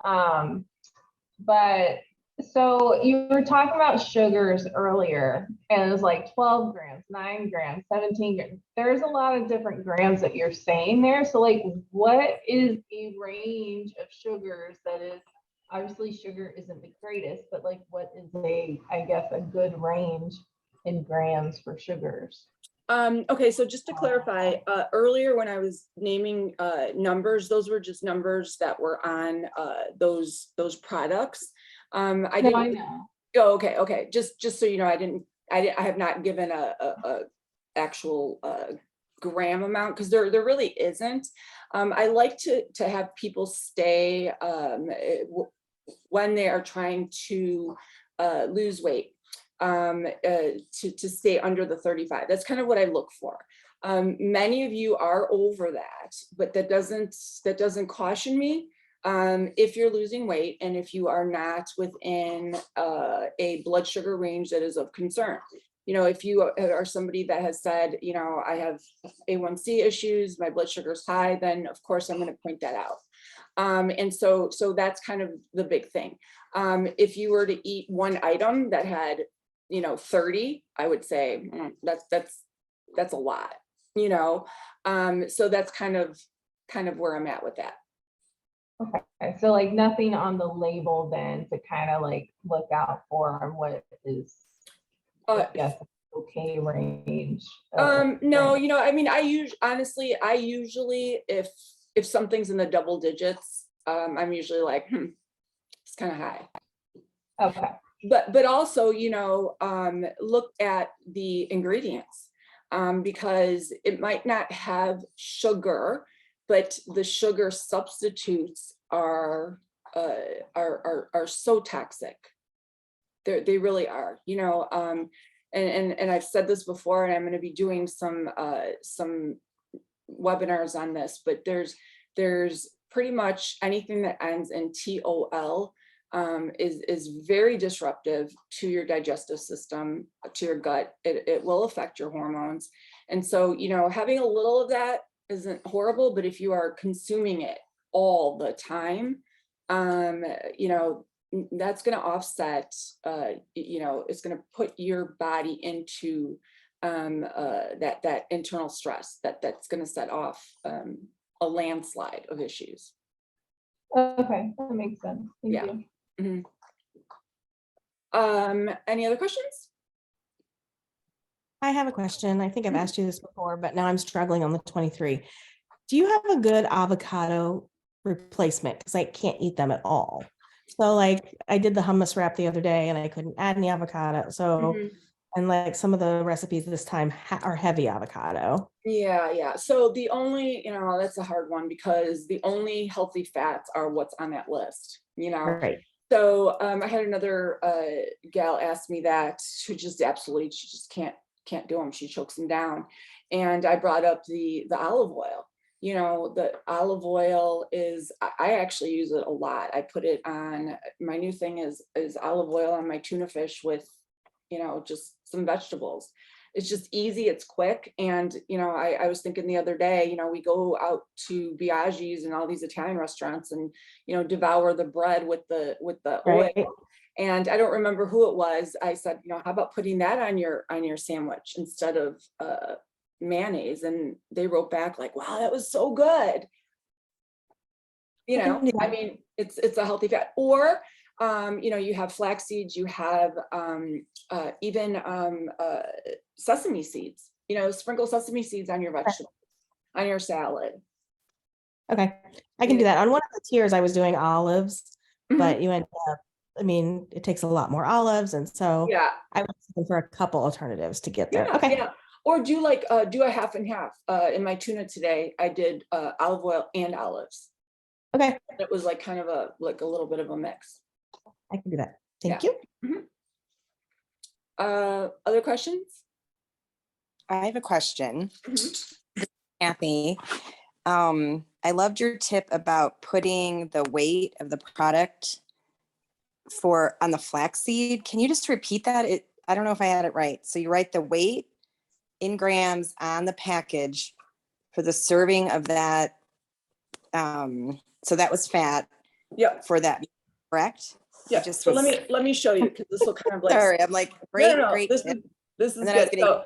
But so you were talking about sugars earlier, and it was like 12 grams, 9 grams, 17 grams. There's a lot of different grams that you're saying there. So like, what is a range of sugars that is, obviously sugar isn't the greatest, but like what is I guess, a good range in grams for sugars? Okay, so just to clarify, earlier when I was naming numbers, those were just numbers that were on those products. I didn't. I know. Oh, okay. Just so you know, I have not given a actual gram amount, because there really isn't. I like to have people stay when they are trying to lose weight, to stay under the 35. That's kind of what I look for. Many of you are over that, but that doesn't caution me. If you're losing weight and if you are not within a blood sugar range that is of concern. You know, if you are somebody that has said, you know, I have A1C issues, my blood sugar is high, then of course I'm going to point that out. And so that's kind of the big thing. If you were to eat one item that had, you know, 30, I would say that's a lot, you know. So that's kind of where I'm at with that. Okay, so like nothing on the label then to kind of like look out for on what is, I guess, okay range. No, you know, I mean, I usually if something's in the double digits, I'm usually like, it's kind of high. Okay. But also, you know, look at the ingredients, because it might not have sugar, but the sugar substitutes are so toxic. They really are, you know. And I've said this before, and I'm going to be doing some webinars on this, but there's pretty much anything that ends in TOL is very disruptive to your digestive system, to your gut. It will affect your hormones. And so, you know, having a little of that isn't horrible, but if you are consuming it all the time, you know, that's going to offset, you know, it's going to put your body into that internal stress that's going to set off a landslide of issues. Okay, that makes sense. Thank you. Mm-hmm. Any other questions? I have a question. I think I've asked you this before, but now I'm struggling on the 23. Do you have a good avocado replacement? Because I can't eat them at all. So like I did the hummus wrap the other day and I couldn't add any avocado. So, and like some of the recipes this time are heavy avocado. Yeah. So the only, you know, that's a hard one because the only healthy fats are what's on that list, you know? Right. So I had another gal ask me that, who just absolutely, she just can't do them. She chokes them down. And I brought up the olive oil. You know, the olive oil is, I actually use it a lot. I put it on, my new thing is olive oil on my tuna fish with, you know, just some vegetables. It's just easy, it's quick. And, you know, I was thinking the other day, you know, we go out to Biaggi's and all these Italian restaurants and, you know, devour the bread with the Right. oil. And I don't remember who it was. I said, you know, how about putting that on your sandwich instead of mayonnaise? And they wrote back like, wow, that was so good. You know, I mean, it's a healthy fat. Or you know, you have flax seeds, you have even sesame seeds, you know, sprinkle sesame seeds on your vegetables, on your salad. Okay, I can do that. On one of the tiers I was doing olives, but you end up, I mean, it takes a lot more olives. And so yeah, I was looking for a couple alternatives to get there. Yeah, okay. Yeah. Or do like do a half and half. In my tuna today, I did olive oil and olives. Okay. It was like kind of a little bit of a mix. I can do that. Thank you. Other questions? I have a question. Kathy, I loved your tip about putting the weight of the product on the flaxseed. Can you just repeat that? I don't know if I had it right. So you write the weight in grams on the package for the serving of that. So that was fat. Yep. for that, correct? It Yeah. just So was- let me show you, because this will kind of like, Sorry, I'm like, no, great, no, no, great. this tip. is And then I was good. getting So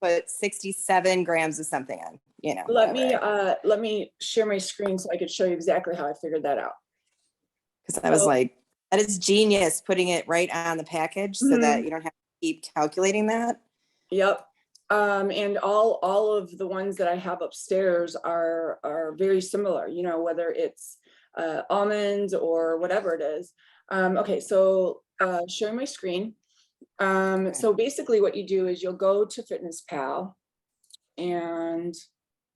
put 67 grams of something on, let me share my screen so I could show you exactly how I figured that out. because I was So- like, that is genius, putting it right on the package so that you don't have to keep calculating that. Yep. And all of the ones that I have upstairs are very similar, you know, whether it's almonds or whatever it is. Okay, so showing my screen. So basically what you do is you'll go to Fitness Pal and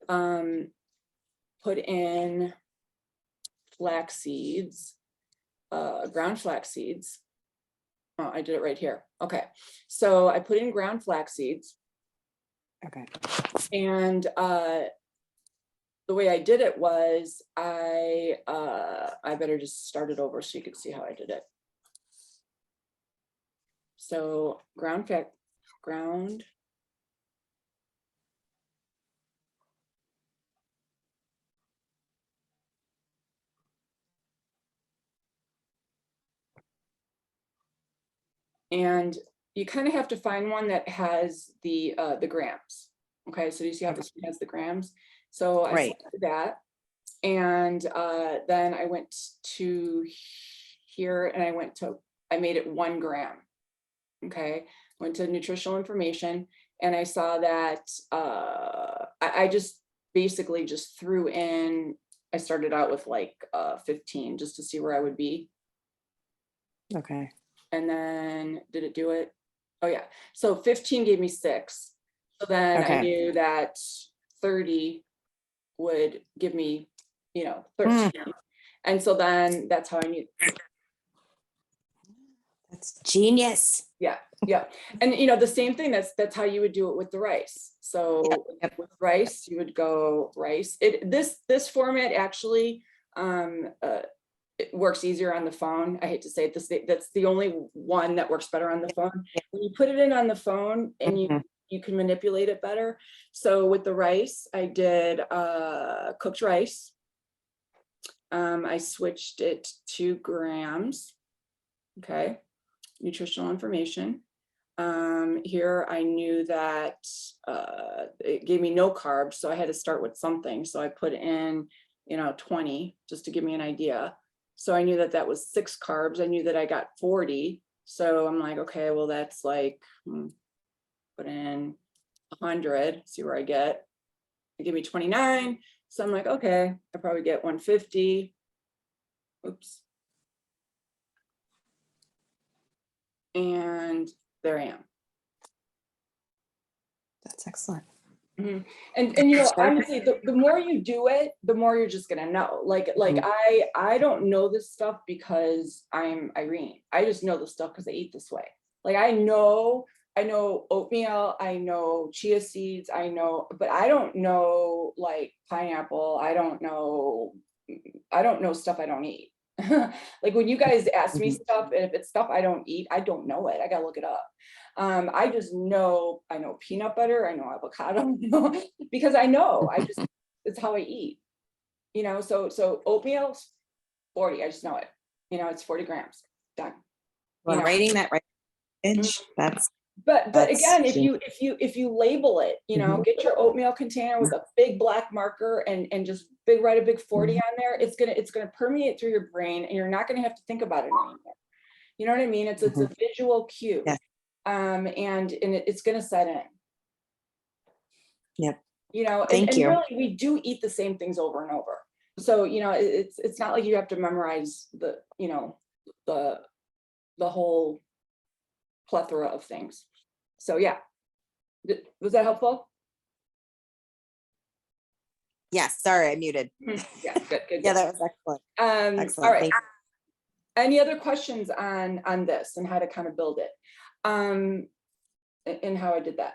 put in flax seeds, ground flax seeds. Oh, I did it right here. Okay, so I put in ground flax seeds. Okay. And the way I did it was I better just start it over so you can see how I did it. So ground. And you kind of have to find one that has the grams. Okay, so you see how this one has the grams. So I selected that, and then I went to here and I made it 1 gram. Okay, went to nutritional information and I saw that I just basically just threw in, I started out with like 15 just to see where I would be. Okay. And then did it do it? Oh yeah, so 15 gave me 6. So then I knew that 30 would give me, you know, 13. And so then that's how I knew. That's genius. Yeah. And you know, the same thing, that's how you would do it with the rice. So with rice, you would go rice. This format actually it works easier on the phone. I hate to say it, that's the only one that works better on the phone. When you put it in on the phone and you can manipulate it better. So with the rice, I did cooked rice. I switched it to grams. Okay. Nutritional information. Here I knew that it gave me no carbs, so I had to start with something. So I put in, you know, 20 just to give me an idea. So I knew that that was 6 carbs. I knew that I got 40. So I'm like, okay, well, that's like, put in 100, see where I get. It gave me 29. So I'm like, okay, I probably get 150. Oops. And there I am. That's excellent. And you know, honestly, the more you do it, the more you're just gonna know. Like I don't know this stuff because I'm Irene. I just know this stuff because I eat this way. Like I know oatmeal, I know chia seeds, I know, but I don't know like pineapple. I don't know stuff I don't eat. Like when you guys ask me stuff, and if it's stuff I don't eat, I don't know it. I gotta look it up. I just know, I know peanut butter, I know avocado, because I know, it's how I eat, you know, so oatmeal, 40, I just know it, you know, it's 40 grams, done. Well, writing that right. But again, if you label it, you know, get your oatmeal container with a big black marker and just write a big 40 on there, it's gonna permeate through your brain and you're not gonna have to think about it anymore. You know what I mean? It's a visual cue. Yes. And it's gonna set in. Yep. You know, Thank you. really we do eat the same things over and over. So, you know, it's not like you have to memorize the, you know, the whole plethora of things. So yeah. Was that helpful? Yes, sorry, I muted. Yeah, good. Yeah, that was excellent. Excellent. All right. Thank you. Any other questions on this and how to kind of build it? And how I did that?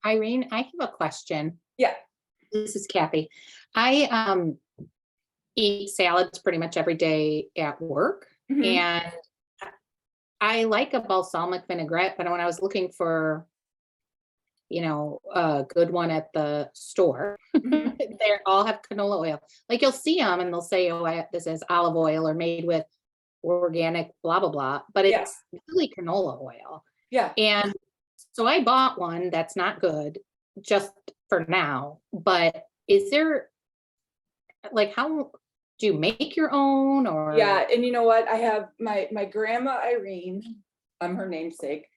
Irene, I have a question. Yeah. This is Kathy. I eat salads pretty much every day at work. And I like a balsamic vinaigrette, but when I was looking for a good one at the store. Mhm. They all have canola oil. Like you'll see them and they'll say, oh, this is olive oil or made with organic, blah, blah, blah, but Yeah. it's really canola oil. Yeah. And so I bought one that's not good just for now, but is there, like, how do you make your own or? Yeah, and you know what? I have my grandma Irene, I'm her namesake,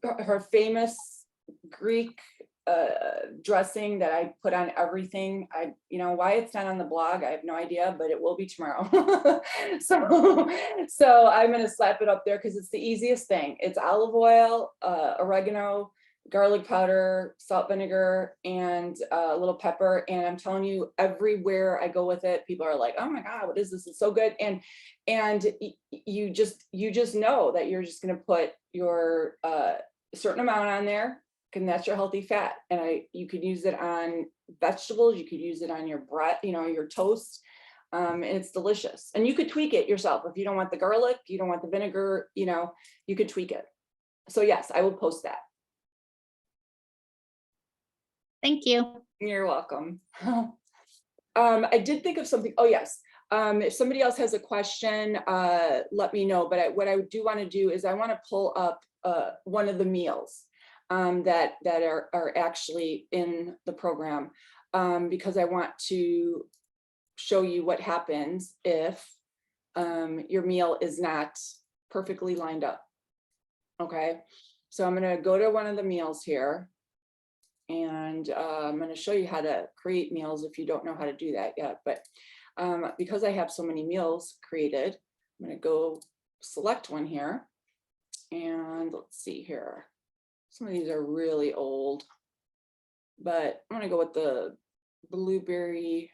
her famous Greek dressing that I put on everything. Why it's not on the blog, I have no idea, but it will be tomorrow. So I'm gonna slap it up there because it's the easiest thing. It's olive oil, oregano, garlic powder, salt, vinegar, and a little pepper. And I'm telling you, everywhere I go with it, people are like, oh my God, what is this? It's so good. And you just know that you're just gonna put your certain amount on there, and that's your healthy fat. And you could use it on vegetables, you could use it on your bread, your toast. And it's delicious. And you could tweak it yourself. If you don't want the garlic, you don't want the vinegar, you could tweak it. So yes, I will post that. Thank you. You're welcome. I did think of something. Oh, yes. If somebody else has a question, let me know. But what I do want to do is I want to pull up one of the meals that are actually in the program, because I want to show you what happens if your meal is not perfectly lined up. Okay, so I'm going to go to one of the meals here. And I'm going to show you how to create meals if you don't know how to do that yet. But because I have so many meals created, I'm going to go select one here. And let's see here. Some of these are really old, but I'm going to go with the blueberry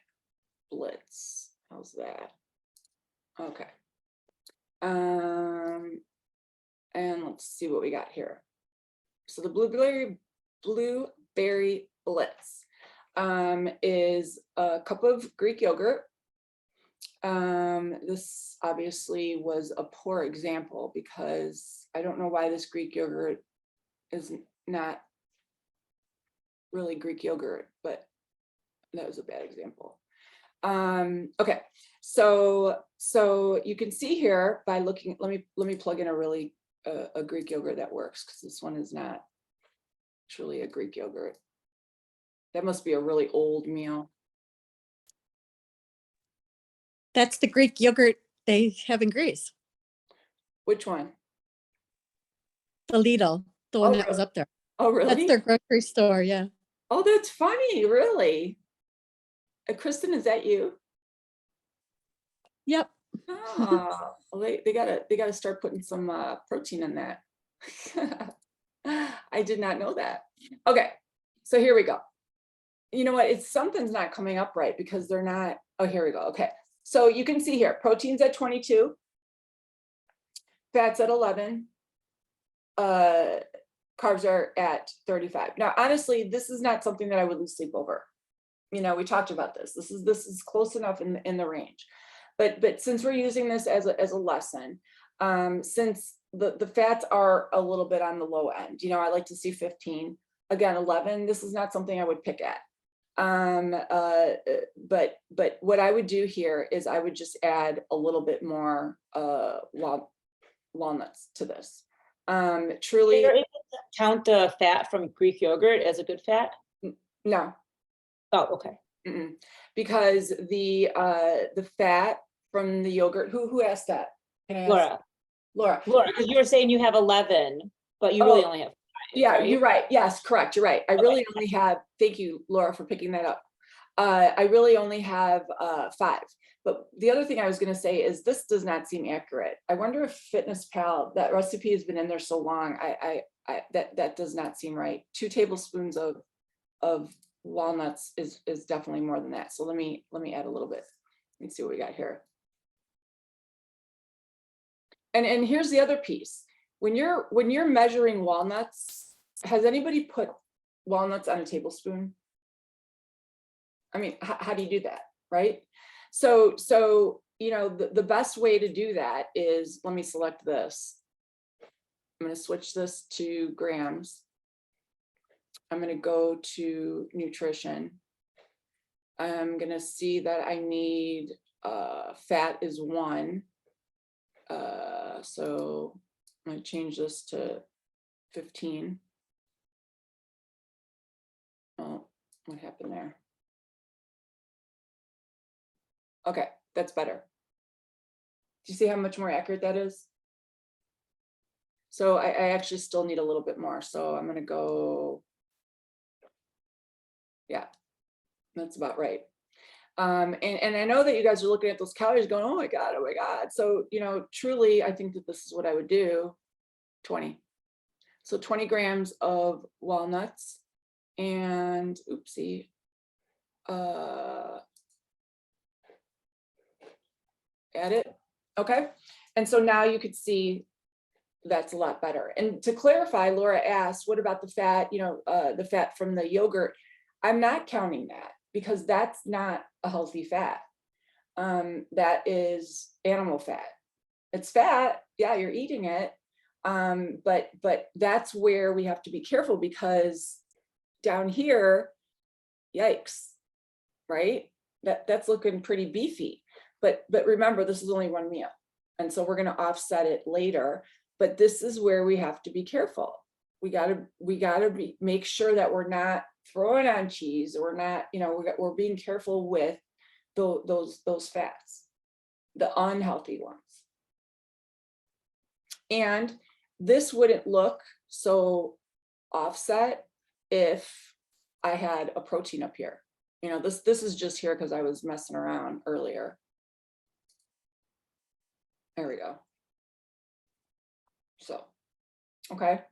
blitz. How's that? Okay. And let's see what we got here. So the blueberry blitz is a cup of Greek yogurt. This obviously was a poor example because I don't know why this Greek yogurt is not really Greek yogurt, but that was a bad example. Okay, so you can see here by looking, let me plug in a Greek yogurt that works, because this one is not truly a Greek yogurt. That must be a really old meal. That's the Greek yogurt they have in Greece. Which one? The Lidl, the one that was up there. Oh, really? That's their grocery store, yeah. Oh, that's funny, really. Kristen, is that you? Yep. Oh, well, they gotta start putting some protein in that. I did not know that. Okay, so here we go. You know what? Something's not coming up right because they're not. Oh, here we go. Okay, so you can see here, proteins at 22, fats at 11, carbs are at 35. Now, honestly, this is not something that I would lose sleep over. We talked about this. This is close enough in the range. But since we're using this as a lesson, since the fats are a little bit on the low end, I like to see 15. Again, 11, this is not something I would pick at. But what I would do here is I would just add a little bit more walnuts to this. Truly. You're able to count the fat from Greek yogurt as a good fat? No. Oh, okay. Mm-mm. Because the fat from the yogurt, who asked that? Can I ask? Laura, because you were saying you have 11, but you really only have 5. Yeah, right? You're right. Yes, correct. You're right. I really only have, thank you, Laura, for picking that up. I really only have 5. But the other thing I was going to say is this does not seem accurate. I wonder if Fitness Pal, that recipe has been in there so long, that does not seem right. 2 tablespoons of walnuts is definitely more than that. So let me add a little bit. Let me see what we got here. And here's the other piece. When you're measuring walnuts, has anybody put walnuts on a tablespoon? I mean, how do you do that, right? So the best way to do that is, let me select this. I'm going to switch this to grams. I'm gonna go to nutrition. I'm gonna see that I need, fat is 1. So I'm gonna change this to 15. Oh, what happened there? Okay, that's better. Do you see how much more accurate that is? So I actually still need a little bit more. So I'm gonna go, yeah, that's about right. And I know that you guys are looking at those calories going, oh my God, oh my God. So, you know, truly, I think that this is what I would do, 20. So 20 grams of walnuts and oopsie, add it, okay? And so now you could see that's a lot better. And to clarify, Laura asked, what about the fat, you know, the fat from the yogurt? I'm not counting that because that's not a healthy fat. That is animal fat. It's fat, yeah, you're eating it. But that's where we have to be careful because down here, yikes, right? That's looking pretty beefy. But remember, this is only 1 meal. And so we're going to offset it later. But this is where we have to be careful. We gotta make sure that we're not throwing on cheese, or we're not, you know, we're being careful with those fats, the unhealthy ones. And this wouldn't look so offset if I had a protein up here. You know, this is just here because I was messing around earlier. There we go. So, okay.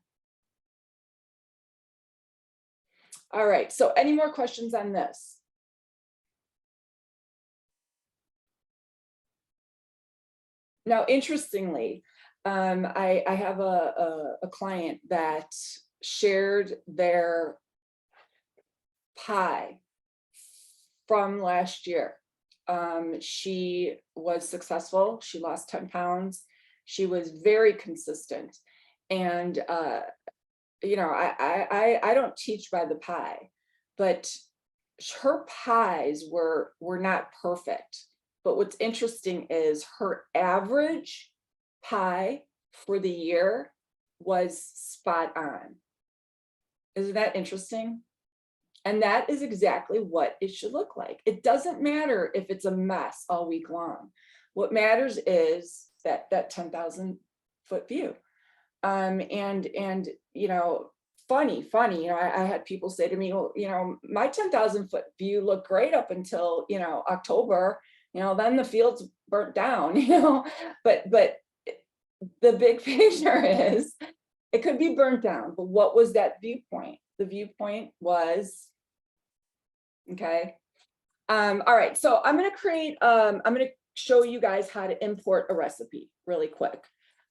All right, so any more questions on this? Now, interestingly, I have a client that shared their pie from last year. She was successful. She lost 10 pounds. She was very consistent. And, you know, I don't teach by the pie, but her pies were not perfect. But what's interesting is her average pie for the year was spot on. Isn't that interesting? And that is exactly what it should look like. It doesn't matter if it's a mess all week long. What matters is that 10,000 foot view. And you know, funny, you know, I had people say to me, well, you know, my 10,000 foot view looked great up until, you know, October, you know, then the fields burnt down, you know, but the big picture is it could be burnt down, but what was that viewpoint? The viewpoint was, okay. All right, so I'm going to show you guys how to import a recipe really quick.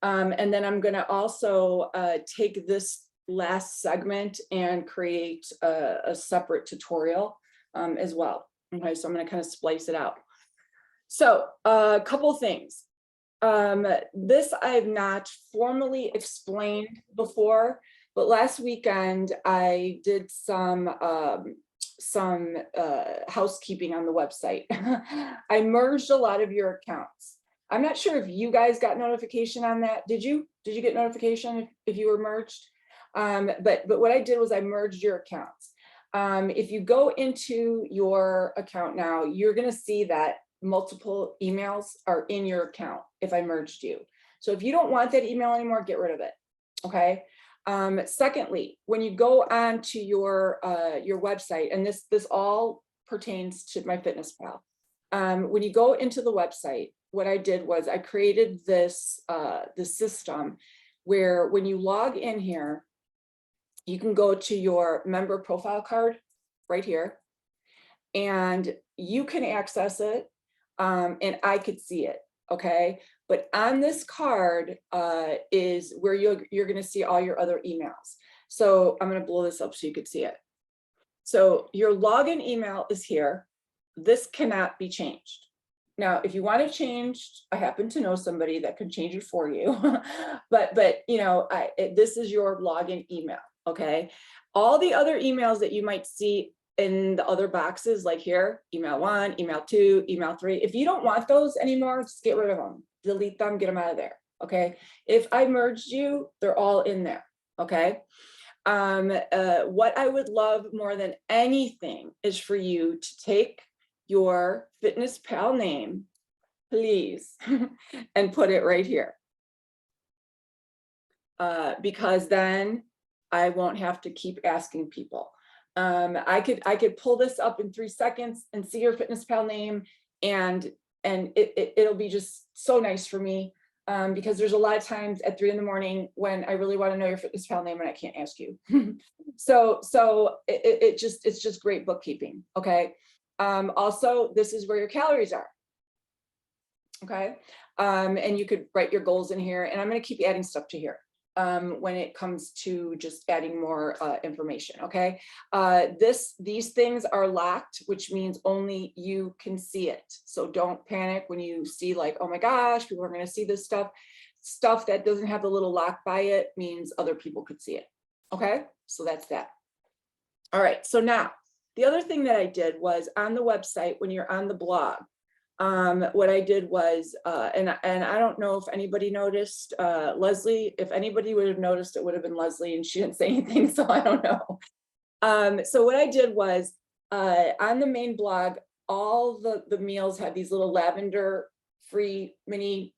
And then I'm going to also take this last segment and create a separate tutorial as well. Okay, so I'm going to kind of splice it out. So a couple things. This I have not formally explained before, but last weekend I did some housekeeping on the website. I merged a lot of your accounts. I'm not sure if you guys got notification on that. Did you get notification if you were merged? But what I did was I merged your accounts. If you go into your account now, you're going to see that multiple emails are in your account if I merged you. So if you don't want that email anymore, get rid of it. Okay. Secondly, when you go on to your website, and this all pertains to MyFitnessPal. When you go into the website, what I did was I created this system where when you log in here, you can go to your member profile card right here, and you can access it, and I could see it. Okay, but on this card is where you're going to see all your other emails. So I'm going to blow this up so you could see it. So your login email is here. This cannot be changed. Now, if you want to change, I happen to know somebody that can change it for you. but you know, this is your login email. Okay. All the other emails that you might see in the other boxes, like here, email 1, email 2, email 3, if you don't want those anymore, just get rid of them, delete them, get them out of there. Okay. If I merged you, they're all in there. Okay. What I would love more than anything is for you to take your Fitness Pal name, please, and put it right here. Because then I won't have to keep asking people. I could pull this up in 3 seconds and see your Fitness Pal name, and it'll be just so nice for me. Because there's a lot of times at 3 a.m. when I really want to know your Fitness Pal name and I can't ask you. So it's just great bookkeeping. Okay. Also, this is where your calories are. Okay. And you could write your goals in here, and I'm going to keep adding stuff to here when it comes to just adding more information. Okay. These things are locked, which means only you can see it. So don't panic when you see like, oh my gosh, people are going to see this stuff. Stuff that doesn't have the little lock by it means other people could see it. Okay. So that's that. All right. So now the other thing that I did was on the website, when you're on the blog, what I did was, and I don't know if anybody noticed, Leslie, if anybody would have noticed, it would have been Leslie, and she didn't say anything, so I don't know. So what I did was, on the main blog, all the meals had these little lavender free mini,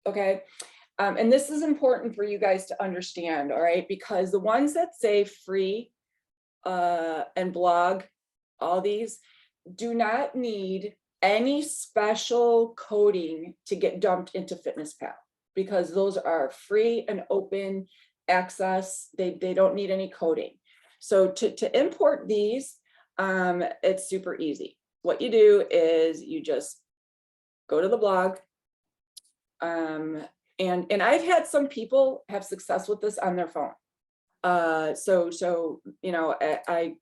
okay? And this is important for you guys to understand, all right? Because the ones that say free and blog, all these do not need any special coding to get dumped into Fitness Pal, because those are free and open access. They don't need any coding. So to import these, it's super easy. What you do is you just go to the blog. And I've had some people have success with this on their phone. So you know, I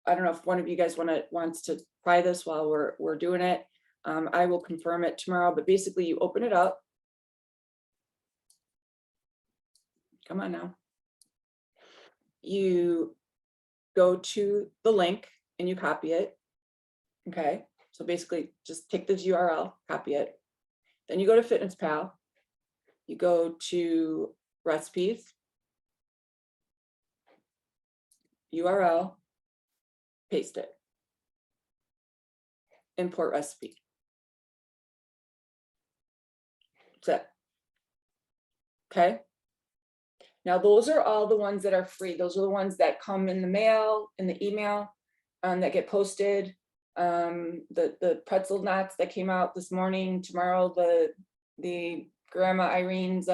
don't know if one of you guys wants to try this while we're doing it. I will confirm it tomorrow, but basically you open it up. Come on now. You go to the link and you copy it. Okay. So basically just take this URL, copy it. Then you go to Fitness Pal. You go to recipes, URL, paste it. Import recipe. That's it. Okay. Now those are all the ones that are free. Those are the ones that come in the mail, in the email, that get posted. The pretzel knots that came out this morning. Tomorrow, the Grandma Irene's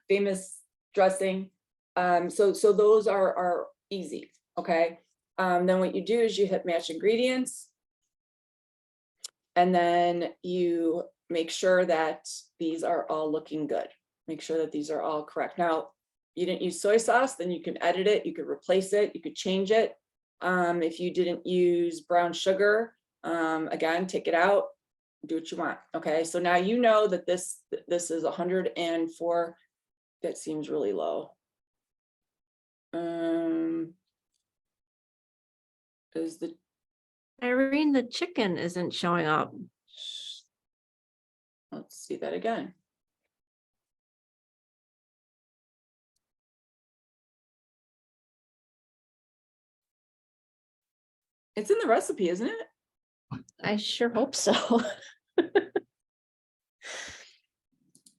famous dressing. So those are easy. Okay. Then what you do is you hit match ingredients. And then you make sure that these are all looking good. Make sure that these are all correct. Now, you didn't use soy sauce, then you can edit it. You could replace it. You could change it. If you didn't use brown sugar, again, take it out, do what you want. Okay. So now you know that this is 104. That seems really low. Is the Irene, the chicken isn't showing up. Let's see that again. It's in the recipe, isn't it? I sure hope so.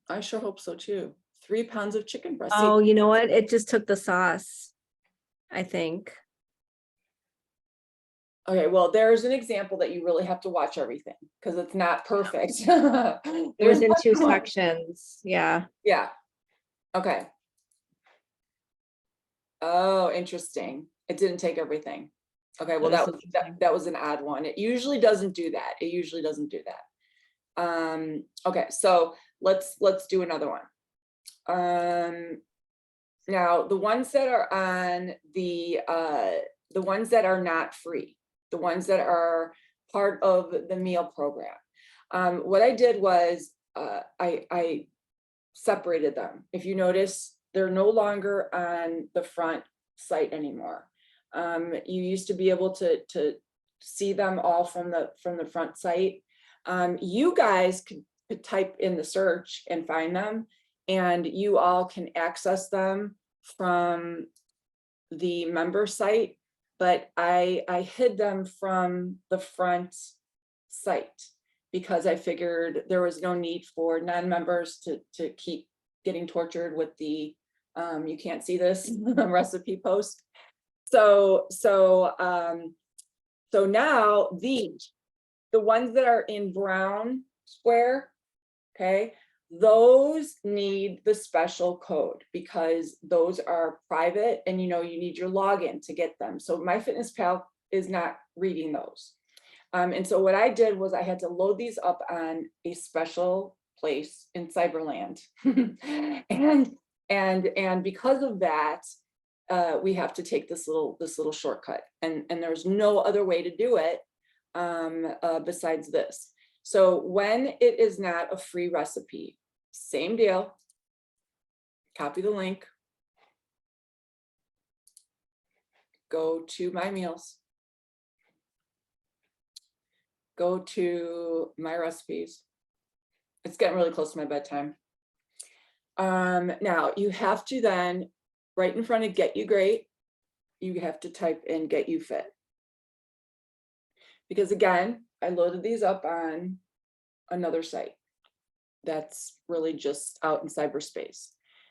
I sure hope so too. 3 pounds of chicken breast. Oh, you know what? It just took the sauce, I think. Okay, well, there's an example that you really have to watch everything because it's not perfect. It was in 2 sections. Yeah. Yeah. Okay. Oh, interesting. It didn't take everything. Okay, well, That is that interesting. that was an odd one. It usually doesn't do that. It usually doesn't do that. Okay, so let's do another one. Now the ones that are on the ones that are not free, the ones that are part of the meal program. What I did was I separated them. If you notice, they're no longer on the front site anymore. You used to be able to see them all from the front site. You guys could type in the search and find them, and you all can access them from the member site, but I hid them from the front site because I figured there was no need for non-members to keep getting tortured with the you can't see this recipe post. So now the ones that are in brown square, okay, those need the special code because those are private and you need your login to get them. So MyFitnessPal is not reading those. And so what I did was I had to load these up on a special place in Cyberland. and because of that, we have to take this little shortcut, and there's no other way to do it besides this. So when it is not a free recipe, same deal, copy the link, go to my meals, go to my recipes. It's getting really close to my bedtime. Now you have to then, right in front of Get You Great, you have to type in Get You Fit. Because again, I loaded these up on another site that's really just out in cyberspace.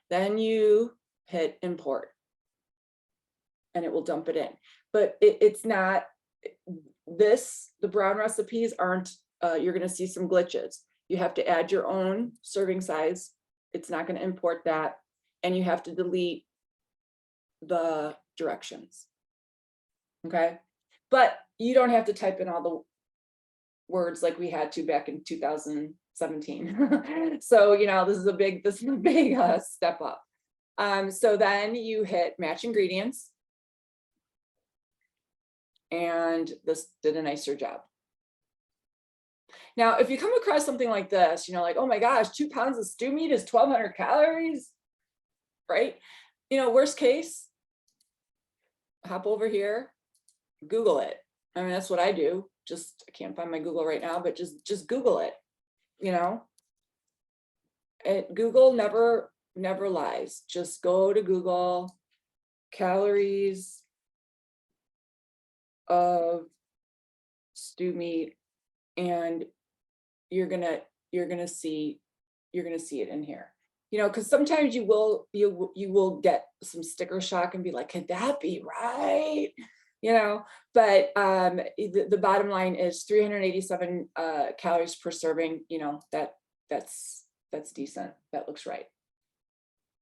Then you hit import and it will dump it in. But it's not this, the brown recipes aren't, you're gonna see some glitches. You have to add your own serving size. It's not gonna import that. And you have to delete the directions. Okay, but you don't have to type in all the words like we had to back in 2017. So this is a big step up. So then you hit match ingredients, and this did a nicer job. Now if you come across something like this, like, oh my gosh, 2 pounds of stew meat is 1,200 calories, right? Worst case, hop over here, Google it. I mean, that's what I do. Just, I can't find my Google right now, but just Google it. Google never lies. Just go to Google, calories of stew meat, and you're gonna see it in here. Because sometimes you will get some sticker shock and be like, could that be right? But the bottom line is 387 calories per serving. That's decent. That looks right.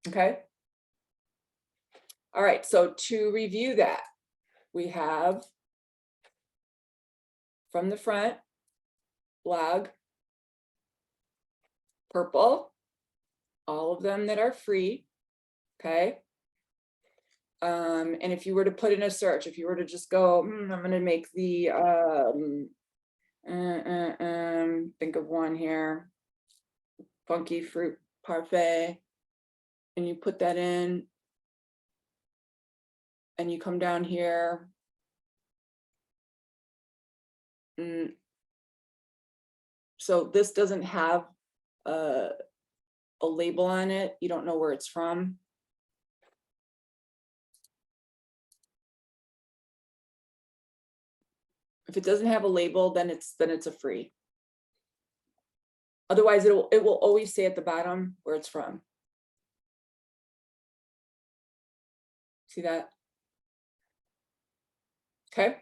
Okay. All right. So to review that, we have from the front, blog, purple, all of them that are free. Okay. And if you were to put in a search, if you were to just go, I'm going to make the, think of one here, funky fruit parfait, and you put that in, and you come down here. So this doesn't have a label on it. You don't know where it's from. If it doesn't have a label, then it's a free. Otherwise, it will always say at the bottom where it's from. See that? Okay.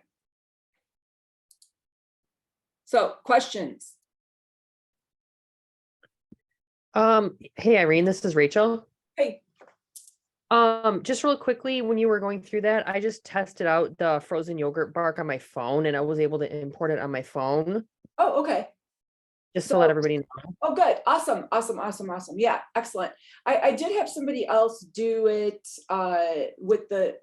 So questions? Hey Irene, this is Rachel. Hey. Just real quickly, when you were going through that, I just tested out the frozen yogurt bark on my phone and I was able to import it on my phone. Oh, okay. Just to let everybody know. Oh, good. Awesome. Yeah, excellent. I did have somebody else do it with the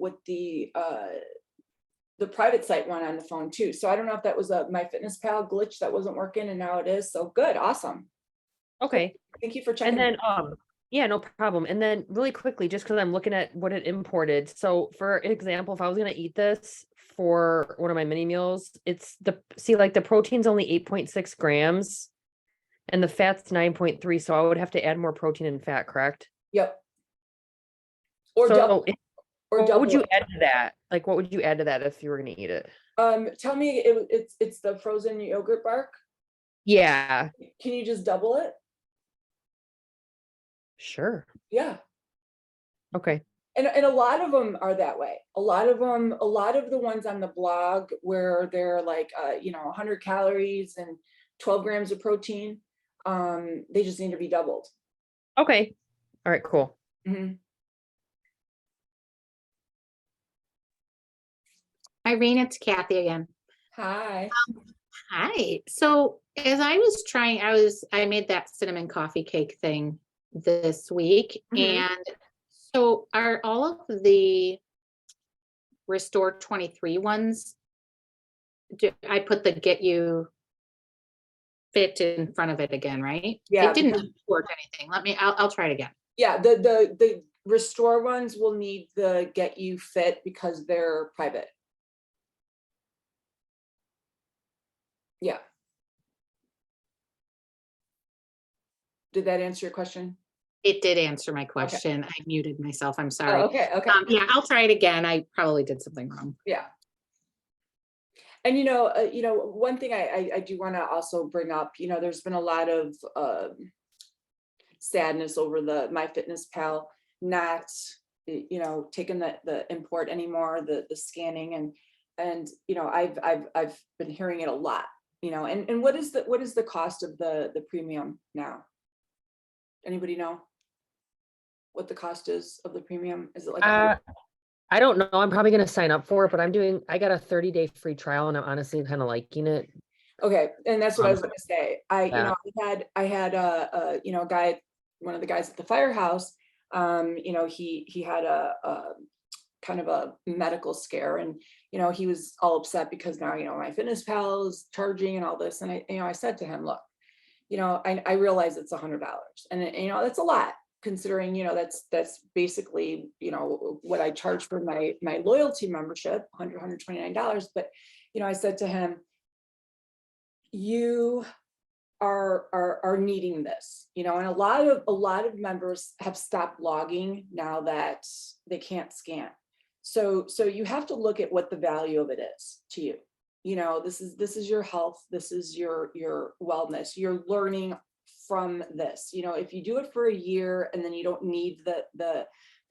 private site one on the phone too. So I don't know if that was a MyFitnessPal glitch that wasn't working and now it is. So good. Awesome. Okay. Thank you for checking. And then Yeah, no problem. And then really quickly, just because I'm looking at what it imported. So for example, if I was gonna eat this for one of my mini meals, it's like the protein's only 8.6 grams and the fat's 9.3. So I would have to add more protein and fat, correct? Yep. Or So double, or what double would you it. add to that? Like, what would you add to that if you were gonna eat it? Tell me, it's the frozen yogurt bark. Yeah, Can you just double it? sure. Yeah. Okay. And a lot of them are that way. A lot of the ones on the blog where they're like, 100 calories and 12 grams of protein, they just need to be doubled. Okay. All right, cool. Mhm. Irene, it's Kathy again. Hi. Hi. So as I was trying, I made that cinnamon coffee cake thing this week. Mhm. And so are all of the Restore 23 ones? I put the get you fit in front of it again, right? Yeah, It didn't because- work anything. I'll try it again. Yeah, the restore ones will need the get you fit because they're private. Yeah. Did that answer your question? It did answer my question. I muted myself. I'm Oh, sorry. okay, okay. Yeah, I'll try it again. I probably did something wrong. Yeah. And one thing I do want to also bring up, there's been a lot of sadness over the MyFitnessPal not, taking the import anymore, the scanning, and I've been hearing it a lot, and what is the cost of the premium now? Anybody know what the cost is of the premium? Is it like I don't know. I'm probably gonna sign up for it, but I got a 30-day free trial and I'm honestly kind of liking it. Okay, and that's what I was Um, gonna say. I had a guy, one of the guys at the firehouse. He had a kind of a medical scare, and he was all upset because now MyFitnessPal is charging and all this, and I said to him, look, I realize it's $100, and that's a lot considering that's basically what I charge for my loyalty membership, $129. But I said to him, you are needing this, and a lot of members have stopped logging now that they can't scan. So you have to look at what the value of it is to you. This is your health, this is your wellness, you're learning from this. If you do it for a year and then you don't need the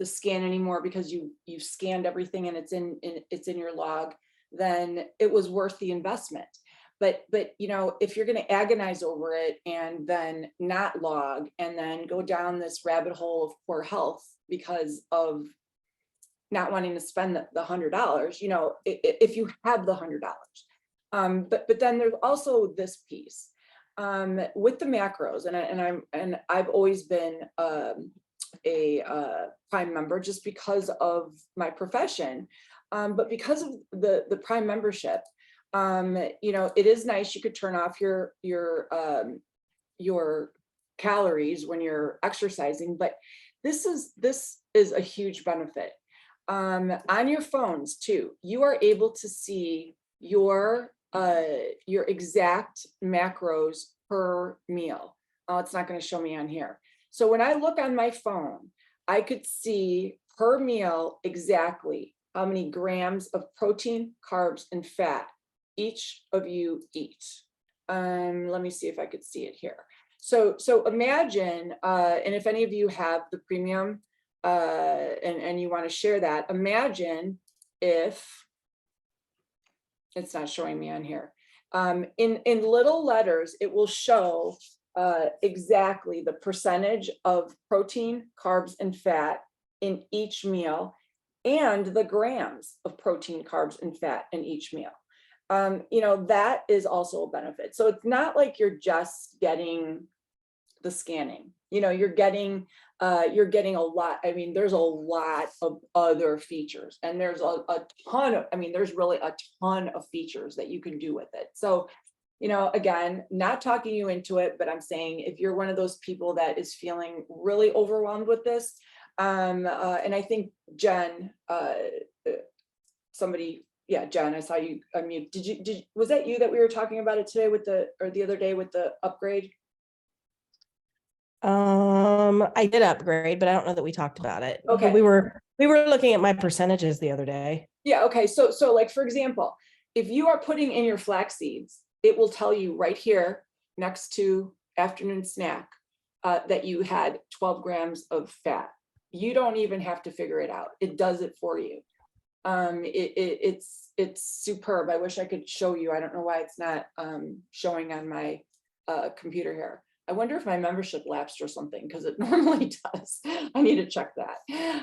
scan anymore because you've scanned everything and it's in your log, then it was worth the investment. But if you're going to agonize over it and then not log and then go down this rabbit hole of poor health because of not wanting to spend the $100, if you have the $100. But then there's also this piece with the macros, and I've always been a Prime member just because of my profession, but because of the Prime membership, it is nice. You could turn off your calories when you're exercising, but this is a huge benefit. On your phones too, you are able to see your exact macros per meal. Oh, it's not going to show me on here. So when I look on my phone, I could see per meal exactly how many grams of protein, carbs, and fat each of you eat. Let me see if I could see it here. So imagine, and if any of you have the premium and you want to share that, imagine if it's not showing me on here. In little letters, it will show exactly the percentage of protein, carbs, and fat in each meal, and the grams of protein, carbs, and fat in each meal. That is also a benefit. So it's not like you're just getting the scanning. You're getting a lot. I mean, there's a lot of other features, and there's a ton of, there's really a ton of features that you can do with it. So again, not talking you into it, but I'm saying if you're one of those people that is feeling really overwhelmed with this, and I think Jen, Jen, I saw you unmute. Was that you that we were talking about it today or the other day with the upgrade? I did upgrade, but I don't know that we talked about it. But Okay. we were looking at my percentages the other day. Yeah, okay, so like, for example, if you are putting in your flax seeds, it will tell you right here next to afternoon snack that you had 12 grams of fat. You don't even have to figure it out. It does it for you. It's superb. I wish I could show you. I don't know why it's not showing on my computer here. I wonder if my membership lapsed or something, because it normally does. I need to check that.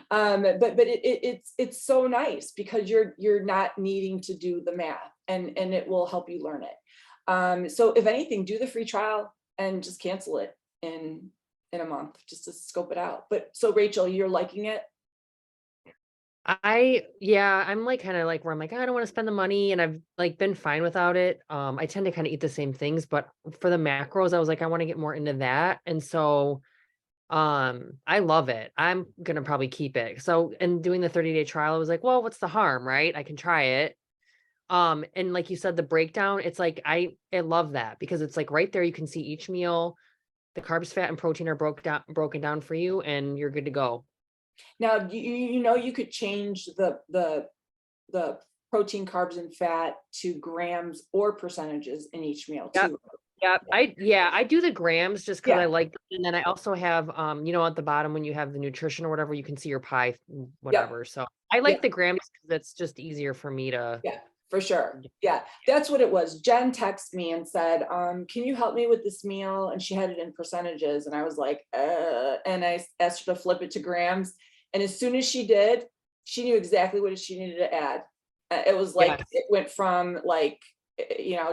But it's so nice because you're not needing to do the math, and it will help you learn it. So if anything, do the free trial and just cancel it in a month just to scope it out. But so Rachel, you're liking it? I'm like kind of like where I'm like, I don't want to spend the money, and I've like been fine without it. I tend to kind of eat the same things, but for the macros, I was like, I want to get more into that. And so I love it. I'm gonna probably keep it. So and doing the 30-day trial, I was like, well, what's the harm, right? I can try it. And like you said, the breakdown, it's like I love that because it's like right there, you can see each meal, the carbs, fat, and protein are broken down for you, and you're good to go. Now, you could change the protein, carbs, and fat to grams or percentages in each meal Yep. too. I do the grams just because Yeah. I like, and then I also have at the bottom when you have the nutrition or whatever, you can see your pie, whatever. So I like the grams because it's just easier for me to. Yeah, for sure. Yeah, that's what it was. Jen texted me and said, can you help me with this meal? And she had it in percentages. And I was like, and I asked her to flip it to grams. And as soon as she did, she knew exactly what she needed to add. It was like, it went from like,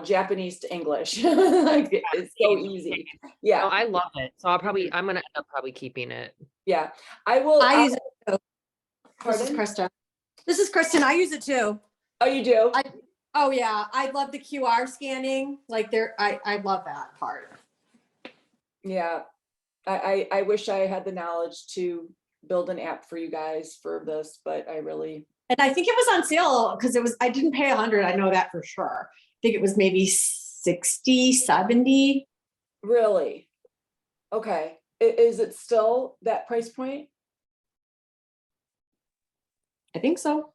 Japanese to English. Like it's so easy. Yeah. No, I love it. So I'm gonna end up probably keeping it. Yeah. I will. I use it too. This is Pardon? Krista. This is Kristen. I use it too. Oh, you do? Oh yeah, I love the QR scanning. Like I love that part. Yeah. I wish I had the knowledge to build an app for you guys for this, but I really. And I think it was on sale because I didn't pay 100. I know that for sure. I think it was maybe 60, 70. Really? Okay. Is it still that price point? I think so.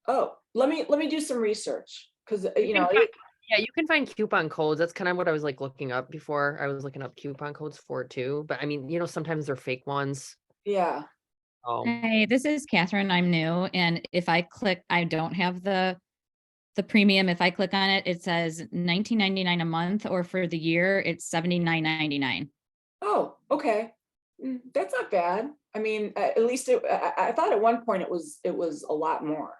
Oh, let me do some research because You can find coupon codes. That's kind of what I was like looking up before. I was looking up coupon codes for it too. But I mean, sometimes they're fake ones. Yeah. Hey, this is Catherine. I'm new. And if I click, I don't have the premium. If I click on it, it says $19.99 a month, or for the year, it's $79.99. Oh, okay. That's not bad. I mean, at least I thought at one point it was a lot more.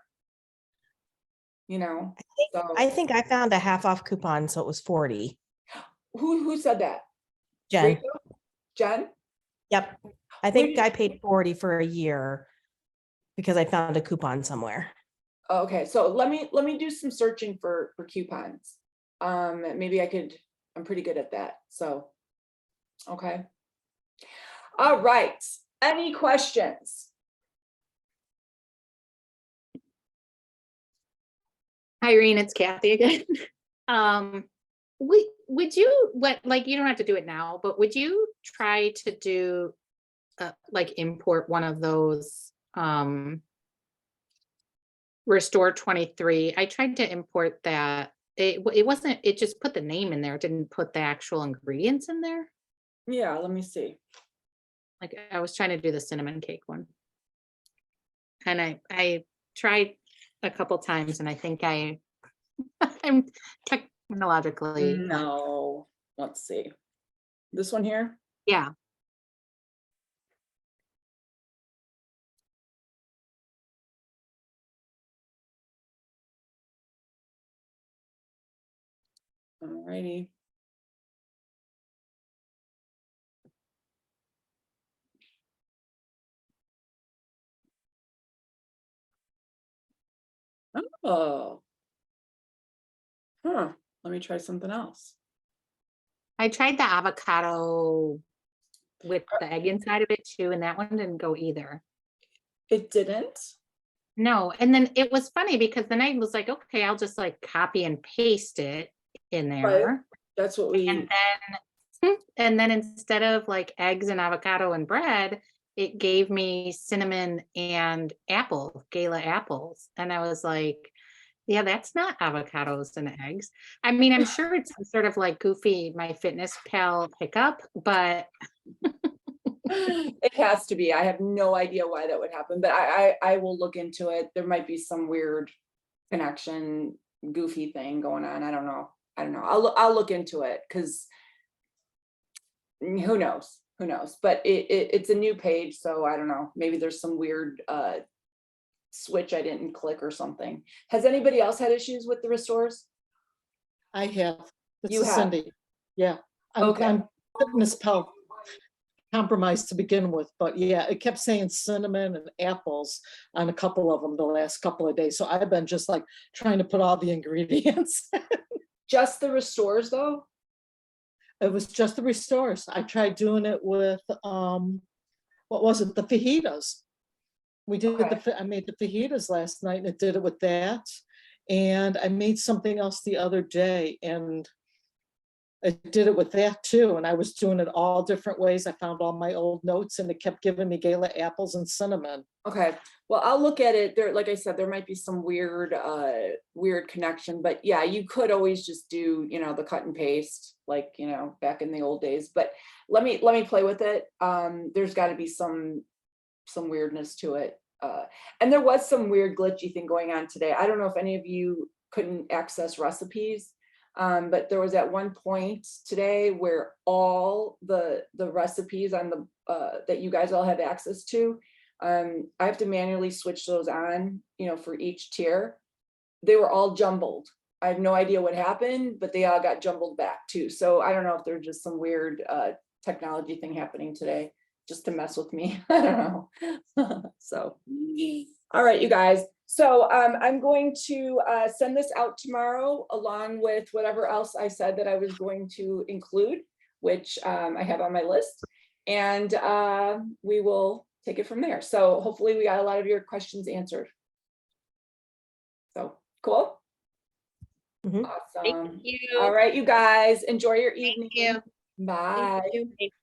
I think I found a half off coupon, so it was 40. Who said that? Jen. Rachel? Jen? Yep. I think I paid 40 for a year because I found a coupon somewhere. Okay, so let me do some searching for coupons. Maybe I'm pretty good at that. So, okay. All right. Any questions? Hi, Irene, it's Kathy again. Would you you don't have to do it now, but would you try to do import one of those Restore 23? I tried to import that. It just put the name in there. It didn't put the actual ingredients in there. Yeah, let me see. Like I was trying to do the cinnamon cake one. And I tried a couple times and I think I'm technologically. No, let's see. This one here? Yeah. All righty. Oh. Huh. Let me try something else. I tried the avocado with the egg inside of it too, and that one didn't go either. It didn't? No, and then it was funny because then I was like, okay, I'll just like copy and paste it in there. That's what we, And then instead of like eggs and avocado and bread, it gave me cinnamon and gala apples. And I was like, yeah, that's not avocados and eggs. I mean, I'm sure it's some sort of like goofy MyFitnessPal hiccup, but it has to be. I have no idea why that would happen, but I will look into it. There might be some weird connection, goofy thing going on. I don't know. I'll look into it because who knows? But it's a new page, so I don't know. Maybe there's some weird switch I didn't click or something. Has anybody else had issues with the restores? I have. This You is have? Cindy. Yeah. Okay. I'm MFP compromised to begin with, but yeah, it kept saying cinnamon and apples on a couple of them the last couple of days. So I've been just like trying to put all the ingredients. Just the restores though? It was just the restores. I tried doing it with what was it? The fajitas. We did I made the fajitas last night and it did it with that. And I made something else the other day and I did it with that too. And I was doing it all different ways. I found all my old notes and it kept giving me gala apples and cinnamon. Okay, well, I'll look at it. There, like I said, there might be some weird connection, but yeah, you could always just do, the cut and paste, like, back in the old days. But let me play with it. There's got to be some weirdness to it. And there was some weird glitchy thing going on today. I don't know if any of you couldn't access recipes. But there was at one point today where all the recipes on the that you guys all have access to, I have to manually switch those on, for each tier. They were all jumbled. I have no idea what happened, but they all got jumbled back too. So I don't know if there's just some weird technology thing happening today just to mess with me. I don't know. So, all right, you guys. So I'm going to send this out tomorrow along with whatever else I said that I was going to include, which I have on my list, and we will take it from there. So hopefully we got a lot of your questions answered. So cool. Mhm. Awesome. thank you. All right, you guys, enjoy your evening. you. Bye.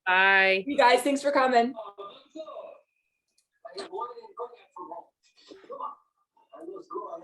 Bye. You guys, thanks for coming. Let's go.